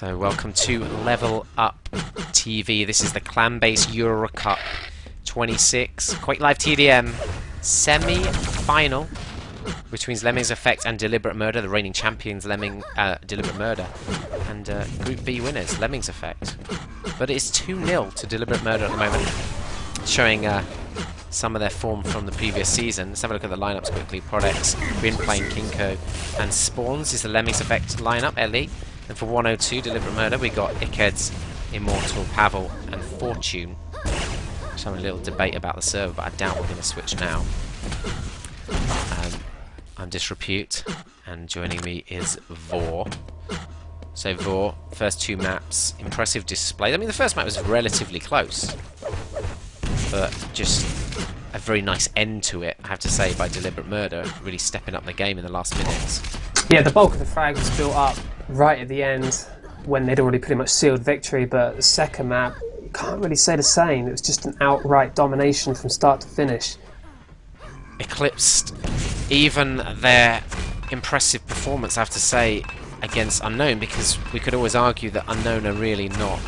So welcome to Level Up TV. This is the ClanBase EuroCup 26 Quake Live TDM semi-final between Lemmings Effect and Deliberate Murder, the reigning champions, Deliberate Murder, and Group B winners, Lemmings Effect. But it's 2-0 to Deliberate Murder at the moment, showing some of their form from the previous season. Let's have a look at the lineups quickly. Prodex, Gwynplaine, Kinko, and Spawns is the Lemmings Effect lineup, Ellie. And for 102, Deliberate Murder, we got Ickheads, Immortal, Pavel, and Fortune. Just having a little debate about the server, but I doubt we're going to switch now. I'm Disrepute, and joining me is Vor. So Vor, first two maps, impressive display. I mean, the first map was relatively close, but just a very nice end to it, I have to say, by Deliberate Murder, really stepping up the game in the last minutes. Yeah, the bulk of the frags was built up right at the end when they'd already pretty much sealed victory, but the second map, you can't really say the same. It was just an outright domination from start to finish. Eclipsed even their impressive performance, I have to say, against Unknown, because we could always argue that Unknown are really not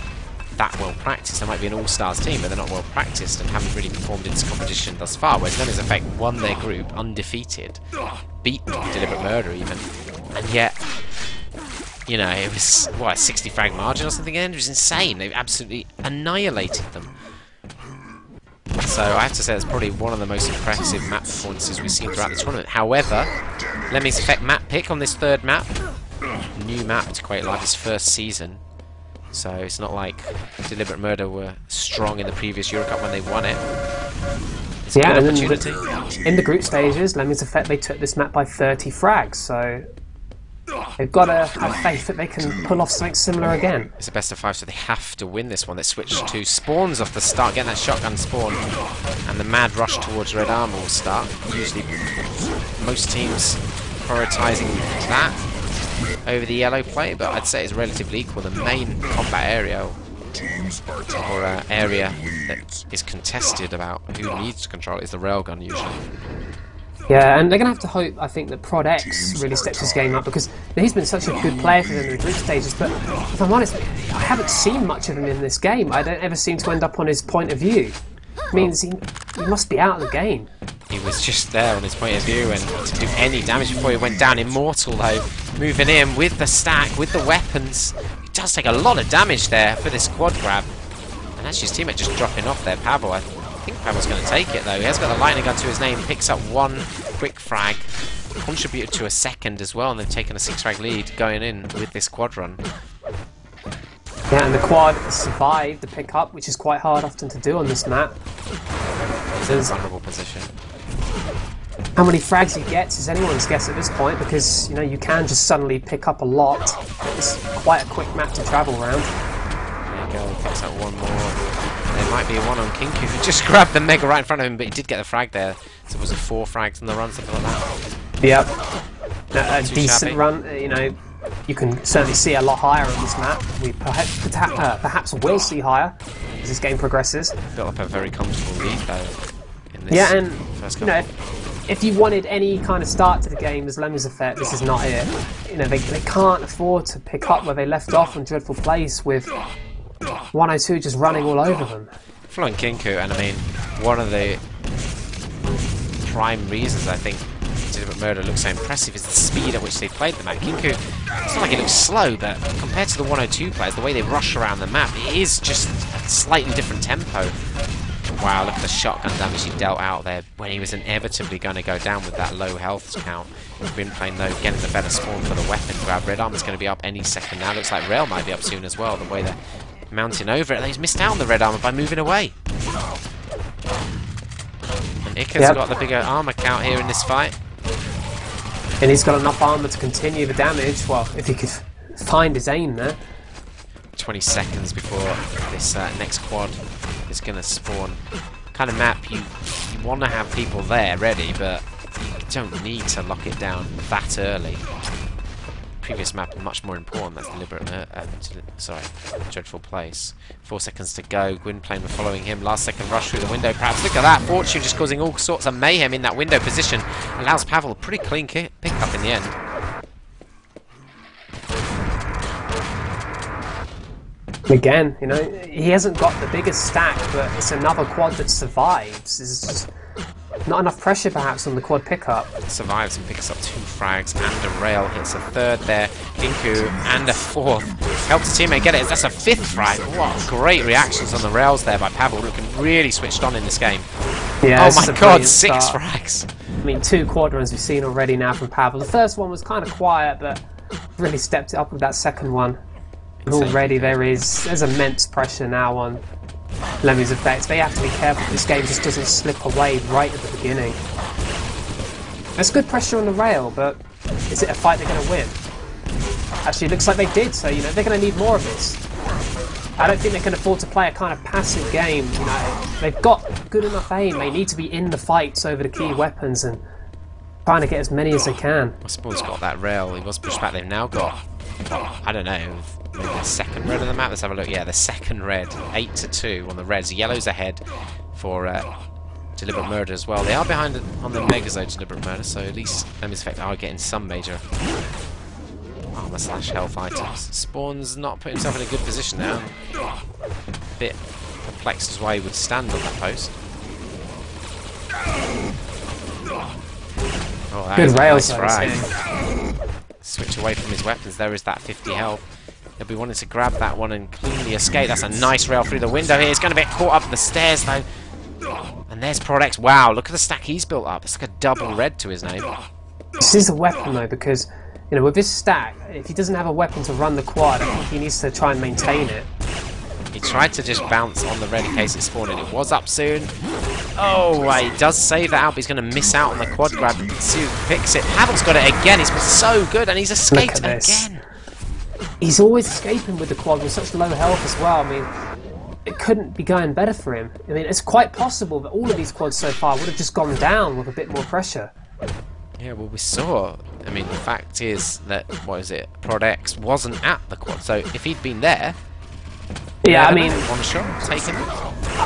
that well practiced. They might be an all-stars team, but they're not well practiced and haven't really performed in this competition thus far, whereas Lemmings Effect won their group undefeated, beat Deliberate Murder even, and yet, you know, it was, what, a 60 frag margin or something again? It was insane. They absolutely annihilated them. So I have to say that's probably one of the most impressive map performances we've seen throughout the tournament. However, Lemmings Effect map pick on this third map. New map to Quake Live, this first season. So it's not like Deliberate Murder were strong in the previous EuroCup when they won it. It's a good opportunity. In the group stages, Lemmings Effect, they took this map by 30 frags, so they've got to have faith that they can pull off something similar again. It's a best of 5, so they have to win this one. They switched to Spawns off the start, getting that shotgun spawn, and the mad rush towards Red Armor will start. Usually, most teams prioritising that over the yellow play, but I'd say it's relatively equal. The main combat area, or area that is contested about who needs to control it, is the railgun usually. Yeah, and they're going to have to hope, I think, that Prodex really steps his game up, because he's been such a good player for them in the group stages, but if I'm honest, I haven't seen much of him in this game. I don't ever seem to end up on his point of view. It means he must be out of the game. He was just there on his point of view and to do any damage before he went down. Immortal, though, moving in with the stack, with the weapons. He does take a lot of damage there for this quad grab. And actually his teammate just dropping off there, Pavel. I think Pavel's going to take it, though. He has got the lightning gun to his name, picks up one quick frag, contributed to a second as well, and they've taken a 6 frag lead going in with this quad run. Yeah, and the quad survived the pick-up, which is quite hard often to do on this map. He's in a vulnerable position. How many frags he gets is anyone's guess at this point, because, you know, you can just suddenly pick up a lot. It's quite a quick map to travel around. There you go, he picks up one more. There might be one on Kinko who just grabbed the mega right in front of him, but he did get the frag there. So was it 4 frags on the run, something like that? Yep. A decent run, you know. You can certainly see a lot higher on this map. We perhaps will see higher as this game progresses. Built up a very comfortable lead though in this first couple. You know, if you wanted any kind of start to the game as Lemmings Effect, this is not it. You know, they can't afford to pick up where they left off in dreadful place with 102 just running all over them. Following Kinko, and I mean, one of the prime reasons I think Deliberate Murder looks so impressive is the speed at which they played the map. Kinko, it's not like it looks slow, but compared to the 102 players, the way they rush around the map, it is just a slightly different tempo. Wow, look at the shotgun damage he dealt out there when he was inevitably going to go down with that low health count. Gwynplaine, though, getting the better spawn for the weapon grab. Red Armor's going to be up any second now. Looks like Rail might be up soon as well, the way they're mounting over it. He's missed out on the Red Armor by moving away. And Ika's got the bigger armor count here in this fight. And he's got enough armor to continue the damage. Well, if he could find his aim there. 20 seconds before this next quad is going to spawn. Kind of map you want to have people there ready, but you don't need to lock it down that early. Previous map much more important. That's Deliberate Dreadful Place. 4 seconds to go. Gwynplaine were following him. Last second rush through the window. Perhaps look at that. Fortune just causing all sorts of mayhem in that window position. Allows Pavel a pretty clean pick up in the end. Again, you know, he hasn't got the biggest stack, but it's another quad that survives. There's just not enough pressure, perhaps, on the quad pickup. Survives and picks up 2 frags and a rail. Hits a 3rd there. Ginku and a 4th. Helps his teammate get it. That's a 5th frag. What great reactions on the rails there by Pavel, looking really switched on in this game. Yeah, oh my god, 6 frags. I mean, 2 quad runs we've seen already now from Pavel. The first one was kind of quiet, but really stepped it up with that second one. And already there's immense pressure now on Lemmings Effect. They have to be careful this game just doesn't slip away right at the beginning. There's good pressure on the rail, but is it a fight they're going to win? Actually, it looks like they did, so you know they're going to need more of this. I don't think they can afford to play a kind of passive game. You know, they've got good enough aim. They need to be in the fights over the key weapons and trying to get as many as they can. Well, Spawn's got that rail. He was pushed back. They've now got, I don't know, maybe the second red on the map. Let's have a look. Yeah, the second red. 8-2 on the reds. Yellow's ahead for deliberate murder as well. They are behind on the Megazone deliberate murder, so at least Lemmings Effect are getting some major armor / health items. Spawn's not put himself in a good position now. A bit perplexed as why he would stand on that post. Oh, that good is a rails, nice frag. Switch away from his weapons. There is that 50 health. He'll be wanting to grab that one and cleanly escape. That's a nice rail through the window here. He's going to get caught up the stairs though. And there's Prodex. Wow, look at the stack he's built up. It's like a double red to his name. This is a weapon though, because you know with this stack, if he doesn't have a weapon to run the quad, I think he needs to try and maintain it. He tried to just bounce on the red in case it spawned and it was up soon. Oh, he does save that out, but he's going to miss out on the quad grab. Sue picks it. Pavel's got it again. He's been so good and he's escaped again. He's always escaping with the quad with such low health as well. I mean, it couldn't be going better for him. I mean, it's quite possible that all of these quads so far would have just gone down with a bit more pressure. Yeah, well, we saw. I mean, the fact is that, what is it? Prodex wasn't at the quad, so if he'd been there, yeah, I mean, one shot, take him.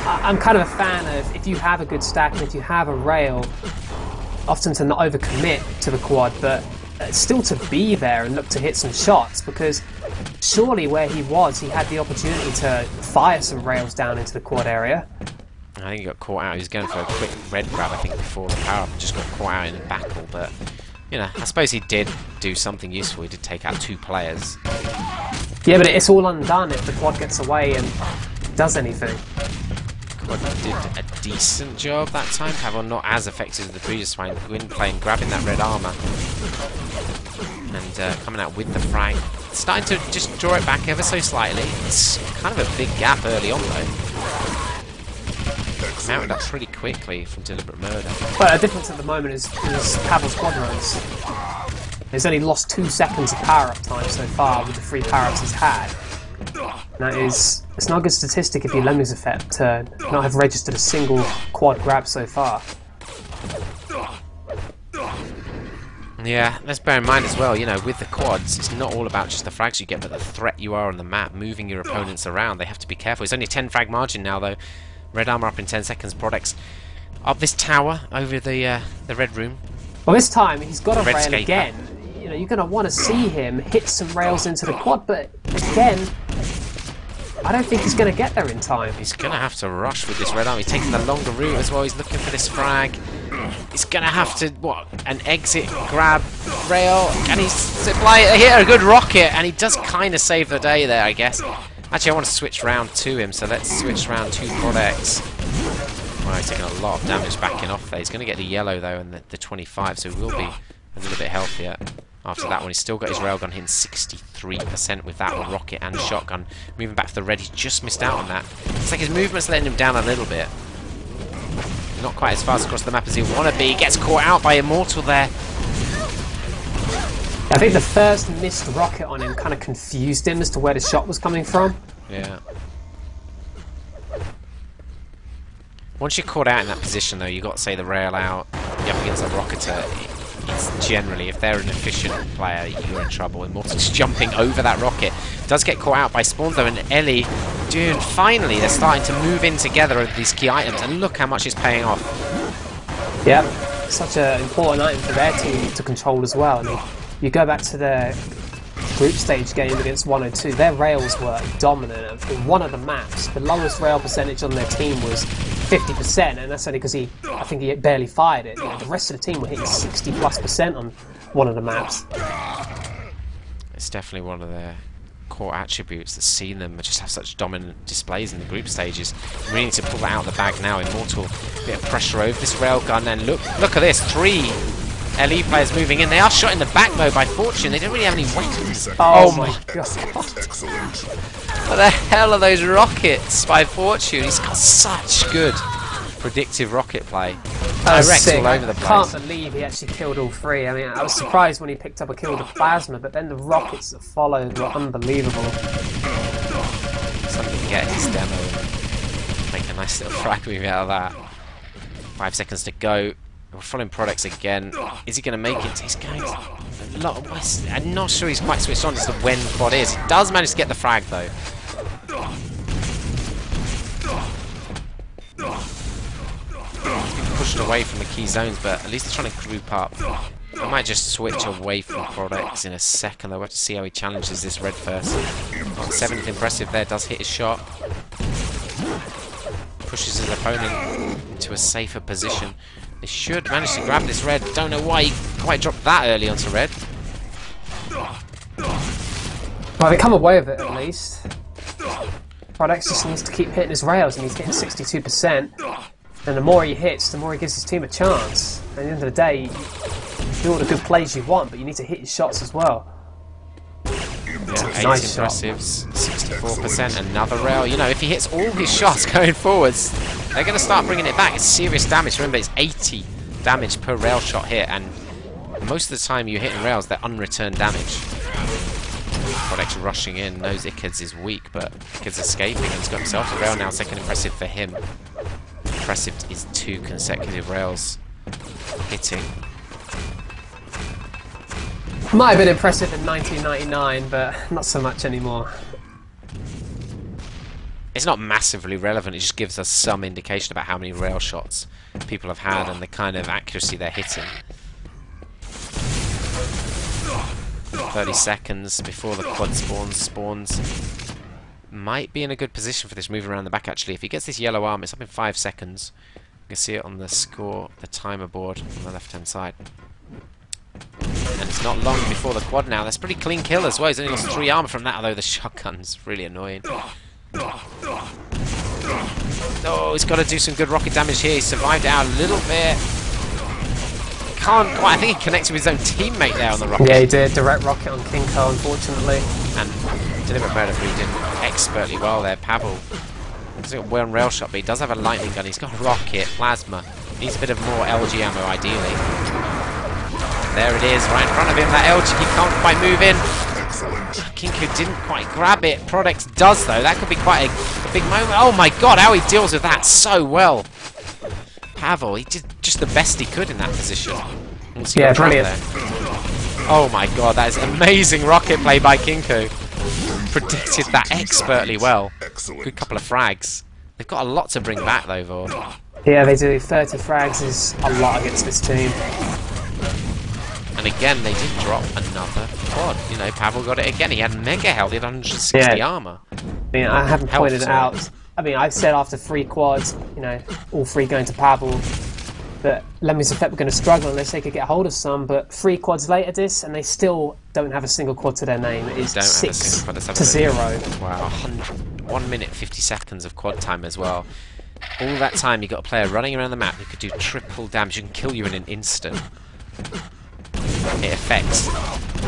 I'm kind of a fan of if you have a good stack and if you have a rail, often to not overcommit to the quad, but still to be there and look to hit some shots, because surely where he was, he had the opportunity to fire some rails down into the quad area. I think he got caught out. He was going for a quick red grab, I think, before the power up, just got caught out in a battle, but you know, I suppose he did do something useful. He did take out 2 players. Yeah, but it's all undone if the quad gets away and does anything. Quad did a decent job that time. Pavel not as effective as the previous one. Gwyn playing, grabbing that red armor. And coming out with the frag. Starting to just draw it back ever so slightly. It's kind of a big gap early on though. Mounted up pretty quickly from deliberate murder. Well, the difference at the moment is Pavel's quad runs. He's only lost 2 seconds of power-up time so far with the 3 power-ups he's had. That is, it's not a good statistic if you Lemmings Effect to not have registered a single quad grab so far. Yeah, let's bear in mind as well, you know, with the quads, it's not all about just the frags you get, but the threat you are on the map, moving your opponents around. They have to be careful. It's only a 10 frag margin now, though. Red armor up in 10 seconds. Prodex up this tower over the red room. Well, this time he's got a rail Redscaper. again. You know, you're going to want to see him hit some rails into the quad, but again, I don't think he's going to get there in time. He's going to have to rush with this red armor. He's taking the longer route as well. He's looking for this frag. He's going to have to, an exit, grab, rail. Can he supply it here? A good rocket, and he does kind of save the day there, I guess. Actually, I want to switch round to him, so let's switch round to Prodex. Well, he's taking a lot of damage backing off there. He's going to get the yellow, though, and the 25, so he will be a little bit healthier. After that one, he's still got his railgun hitting 63% with that one, rocket and shotgun. Moving back to the red, he's just missed out on that. It's like his movement's letting him down a little bit. Not quite as fast across the map as he want to be. He gets caught out by Immortal there. I think the first missed rocket on him kind of confused him as to where the shot was coming from. Yeah. Once you're caught out in that position, though, you've got to say the rail out. You're up against a rocketer. It's generally, if they're an efficient player, you're in trouble. Immortal's jumping over that rocket. Does get caught out by Spawns, though, and Ellie, dude, finally they're starting to move in together with these key items, and look how much it's paying off. Yep, such an important item for their team to control as well. I mean, you go back to the group stage game against 102, their rails were dominant. In one of the maps, the lowest rail percentage on their team was 50%, and that's only because I think he barely fired it. You know, the rest of the team were hitting 60+% on one of the maps. It's definitely one of their core attributes that's seen them just have such dominant displays in the group stages. We need to pull that out of the bag now. Immortal, bit of pressure over this railgun, and look at this, 3 LE players moving in. They are shot in the back though by Fortune. They don't really have any weapons. Oh my god. What the hell are those rockets by Fortune? He's got such good predictive rocket play. Direct all over the place. I can't believe he actually killed all 3. I mean, I was surprised when he picked up a kill with the plasma, but then the rockets that followed were unbelievable. Something to get his demo and make a nice little frag move out of that. 5 seconds to go. We're following products again. Is he going to make it? He's going a lot of west. I'm not sure he's quite switched on as to when quad is. He does manage to get the frag though. He's been pushed away from the key zones, but at least he's trying to group up. I might just switch away from products in a second. I'll have to see how he challenges this red first. 7th impressive there, does hit his shot. Pushes his opponent into a safer position. They should manage to grab this red. Don't know why he quite dropped that early onto red. Well, they come away with it at least. Products just needs to keep hitting his rails, and he's hitting 62%. And the more he hits, the more he gives his team a chance. At the end of the day, you do all the good plays you want, but you need to hit your shots as well. Yeah, 8 nice impressives, 64%, another rail. You know, if he hits all his shots going forwards, they're going to start bringing it back. It's serious damage. Remember, it's 80 damage per rail shot hit, and most of the time you're hitting rails, they're unreturned damage. Products rushing in, knows Ickeds is weak, but Ickeds escaping and he's got himself a rail now. Second impressive for him. Impressive is 2 consecutive rails hitting. Might have been impressive in 1999, but not so much anymore. It's not massively relevant, it just gives us some indication about how many rail shots people have had and the kind of accuracy they're hitting. 30 seconds before the quad spawns. Might be in a good position for this move around the back actually. If he gets this yellow arm, it's up in 5 seconds. You can see it on the score, the timer board on the left hand side. And it's not long before the quad now. That's a pretty clean kill as well. He's only lost 3 armor from that, although the shotgun's really annoying. Oh, he's got to do some good rocket damage here. He survived out a little bit. Can't quite. I think he connected with his own teammate there on the rocket. Yeah, he did. Direct rocket on Kinko, unfortunately. And deliberate murder 3 did expertly well there. Pavel has got one rail shot, but he does have a lightning gun. He's got a rocket, plasma. Needs a bit of more LG ammo, ideally. There it is, right in front of him. That LG, he can't quite move in. Kinko didn't quite grab it. Products does, though. That could be quite a big moment. Oh my god, how he deals with that so well. Pavel, he did just the best he could in that position. Yeah, brilliant. Oh my god, that is amazing rocket play by Kinko. Predicted that expertly well. Good couple of frags. They've got a lot to bring back, though, Vord. Yeah, they do. 30 frags is a lot against this team. And again, they did drop another quad. You know, Pavel got it again. He had mega health. He had 160 armor. I mean, I haven't pointed it out. I mean, I said after 3 quads, you know, all 3 going to Pavel, that Lemmings Effect were going to struggle unless they could get hold of some. But 3 quads later, this, and they still don't have a single quad to their name. It is 6 to 0. Wow, 1 minute 50 seconds of quad time as well. All that time, you got a player running around the map who could do triple damage and kill you in an instant. It affects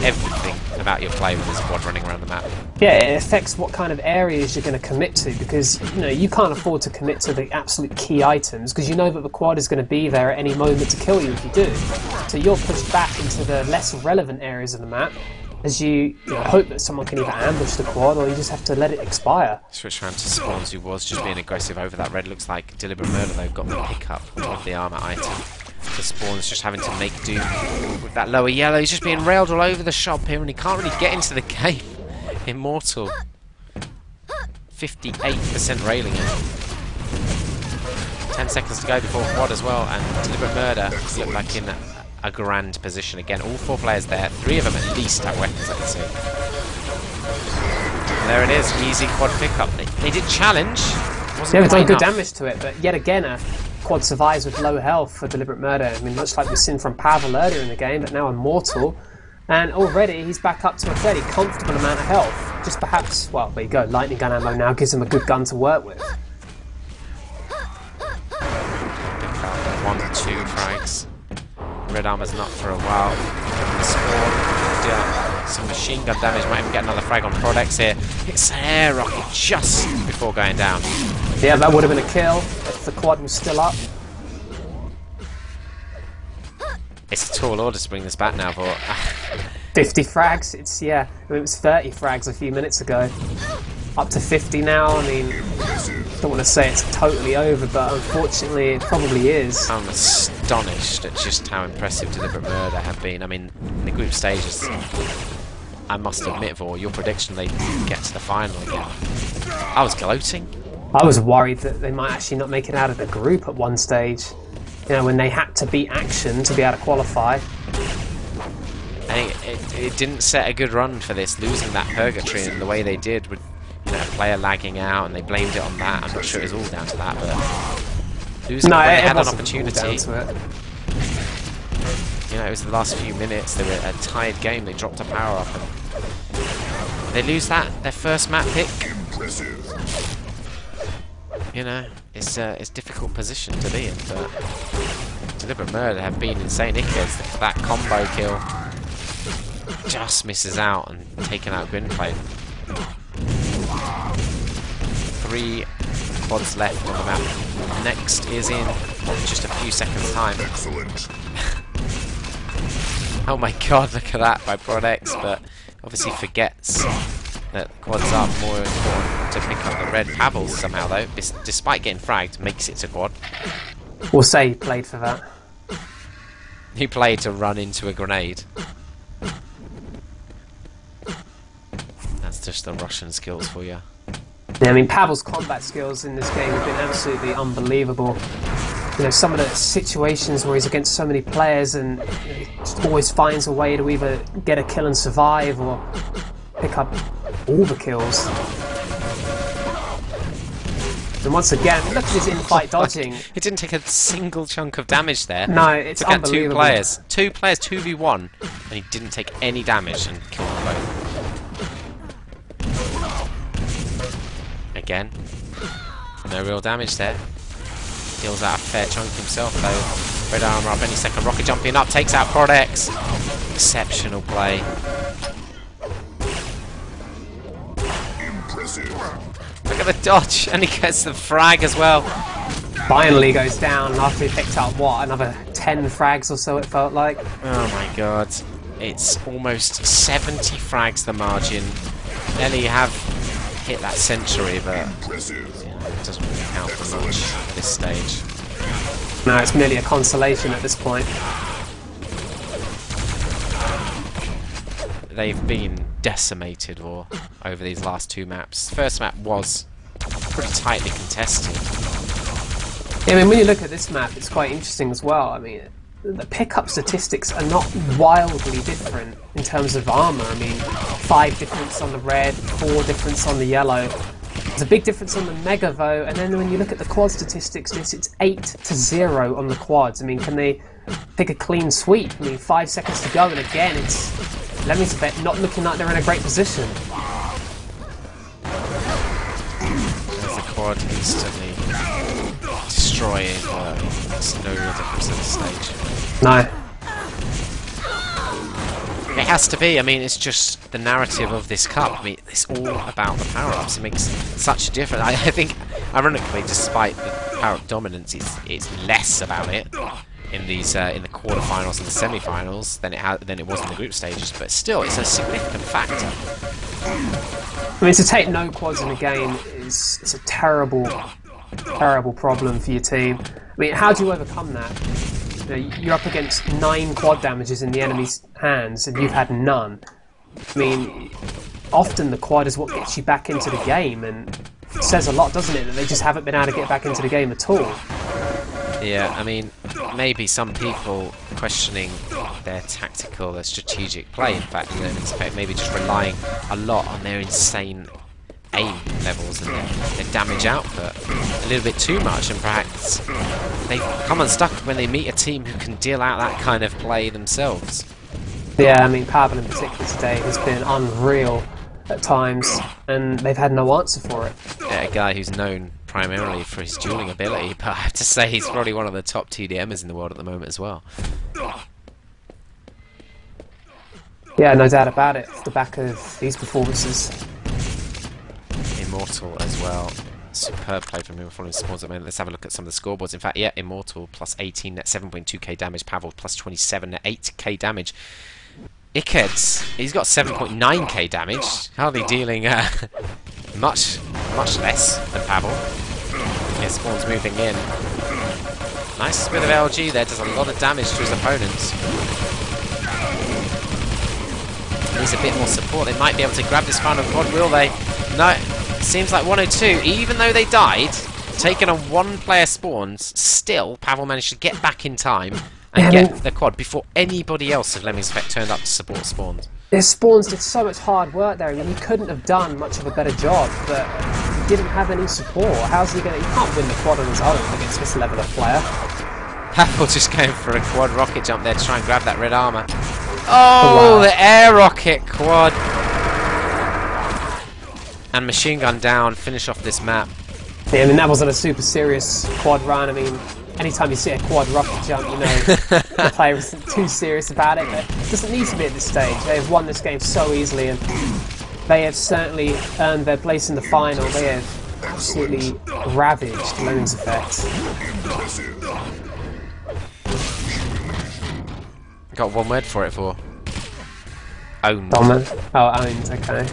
everything about your play with this quad running around the map. Yeah, it affects what kind of areas you're going to commit to, because you know you can't afford to commit to the absolute key items because you know that the quad is going to be there at any moment to kill you if you do. So you're pushed back into the less relevant areas of the map as you hope that someone can either ambush the quad or you just have to let it expire. Switch around to Spawns, who was just being aggressive over that red. Looks like deliberate murder though got the pickup of the armor item. The Spawn's just having to make do with that lower yellow. He's just being railed all over the shop here and he can't really get into the game. Immortal. 58% railing him. 10 seconds to go before quad as well, and deliberate murder look like in a grand position. Again, all 4 players there. 3 of them at least have weapons, I can see. And there it is, easy quad pickup. They did challenge. Yeah, they've done good damage to it, but yet again, a quad survives with low health for deliberate murder. I mean, much like we've seen from Pavel earlier in the game, but now Immortal. And already he's back up to a fairly comfortable amount of health. Just perhaps, well, there you go, lightning gun ammo now gives him a good gun to work with. 1 or 2 frags. Red armor's not for a while. The spawn, some machine gun damage, might even get another frag on Prodex here. Hits an air rocket just before going down. Yeah, that would have been a kill if the quad was still up. It's a tall order to bring this back now, but 50 frags, I mean, it was 30 frags a few minutes ago. Up to 50 now, I mean, don't want to say it's totally over, but unfortunately it probably is. I'm astonished at just how impressive Deliberate Murder have been. I mean, in the group stages, I must admit, for your prediction they'd get to the final again. I was gloating. I was worried that they might actually not make it out of the group at one stage. You know, when they had to beat Action to be able to qualify. I think it didn't set a good run for this, losing that Purgatory in the way they did with, you know, a player lagging out, and they blamed it on that. I'm not sure it was all down to that, but losing when they had an opportunity. You know, it was the last few minutes, they were a tied game, they dropped a power up, and they lose that, their first map pick. You know, it's a difficult position to be in, but Deliberate Murder have been insane. Ickers, that combo kill just misses out and taken out Grinplay. 3 quads left on the map. Next is in just a few seconds' time. Excellent. Oh my god, look at that by Prodex, but obviously forgets that quads are more important to pick up the red. Pavel somehow, though, despite getting fragged, makes it to quad. We'll say he played for that. He played to run into a grenade. That's just the Russian skills for you. Yeah, I mean, Pavel's combat skills in this game have been absolutely unbelievable. You know, some of the situations where he's against so many players and he just always finds a way to either get a kill and survive or pick up all the kills. And once again, look at his in-fight dodging. He didn't take a single chunk of damage there. No, it's unbelievable. 2 players. 2 players, 2v1, and he didn't take any damage and killed them both. Again, no real damage there. Deals out a fair chunk himself though. Red armor up any second. Rocket jumping up, takes out Prodex. Exceptional play. Impressive. Look at the dodge, and he gets the frag as well. Finally goes down after he picked up, what, another 10 frags or so it felt like. Oh my god. It's almost 70 frags the margin. Nearly have hit that century, but it doesn't really count for much at this stage. No, it's merely a consolation at this point. They've been decimated over these last 2 maps. First map was pretty tightly contested. Yeah, I mean, when you look at this map, it's quite interesting as well. I mean, the pickup statistics are not wildly different in terms of armor. I mean, 5 difference on the red, 4 difference on the yellow. There's a big difference on the Mega though, and then when you look at the quad statistics, it's 8-0 on the quads. I mean, can they pick a clean sweep? I mean, 5 seconds to go, and again, it's Lemmings Effect not looking like they're in a great position. There's the quad instantly destroying. There's no real difference at this stage. No. It has to be. I mean, it's just the narrative of this cup. I mean, it's all about the power-ups. It makes such a difference. I think, ironically, despite the power-up dominance, it's less about it in these in the quarterfinals and the semi-finals than it was in the group stages. But still, it's a significant factor. I mean, to take no quads in a game is a terrible problem for your team. I mean, how do you overcome that? You know, you're up against 9 quad damages in the enemy's hands, and you've had none. I mean, often the quad is what gets you back into the game, and it says a lot, doesn't it, that they just haven't been able to get back into the game at all. Yeah, I mean, maybe some people questioning their tactical or strategic play, in fact, in Lemmings Effect, maybe just relying a lot on their insane aim levels and their damage output a little bit too much, and perhaps they come unstuck when they meet a team who can deal out that kind of play themselves. Yeah, I mean, Pavel in particular today has been unreal at times, and they've had no answer for it. Yeah, a guy who's known primarily for his dueling ability, but I have to say he's probably one of the top TDMers in the world at the moment as well. Yeah, no doubt about it, off the back of these performances. Immortal as well. Superb play from him following spawns at the moment. Let's have a look at some of the scoreboards. In fact, yeah, Immortal plus 18 at 7.2k damage. Pavel plus 27 at 8k damage. Ickheads, he's got 7.9k damage. Hardly dealing much less than Pavel. Yeah, spawns moving in. Nice bit of LG there. Does a lot of damage to his opponents. Needs a bit more support. They might be able to grab this final quad, will they? No. Seems like 102, even though they died, taken on one-player spawns, still Pavel managed to get back in time and get the quad before anybody else of Lemmings Effect turned up to support spawns. His spawns did so much hard work there. I mean, he couldn't have done much of a better job, but he didn't have any support. How's he going to... He can't win the quad on his own against this level of player. Pavel just going for a quad rocket jump there to try and grab that red armor. Oh, wow. The air rocket quad! And machine gun down, finish off this map. Yeah, I mean, that wasn't a super serious quad run. I mean, anytime you see a quad rocket jump, you know the player isn't too serious about it, but it doesn't need to be at this stage. They've won this game so easily, and they have certainly earned their place in the final. They have absolutely ravaged Lemmings Effect. Got one word for it for owned. Dominant. Oh, owned, okay.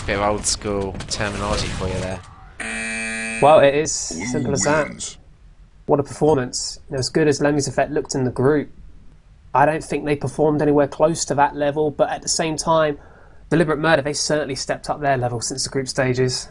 Bit of old school terminology for you there. Well, it is simple as that. What a performance. You know, as good as Lemmings Effect looked in the group, I don't think they performed anywhere close to that level, but at the same time, Deliberate Murder, they certainly stepped up their level since the group stages.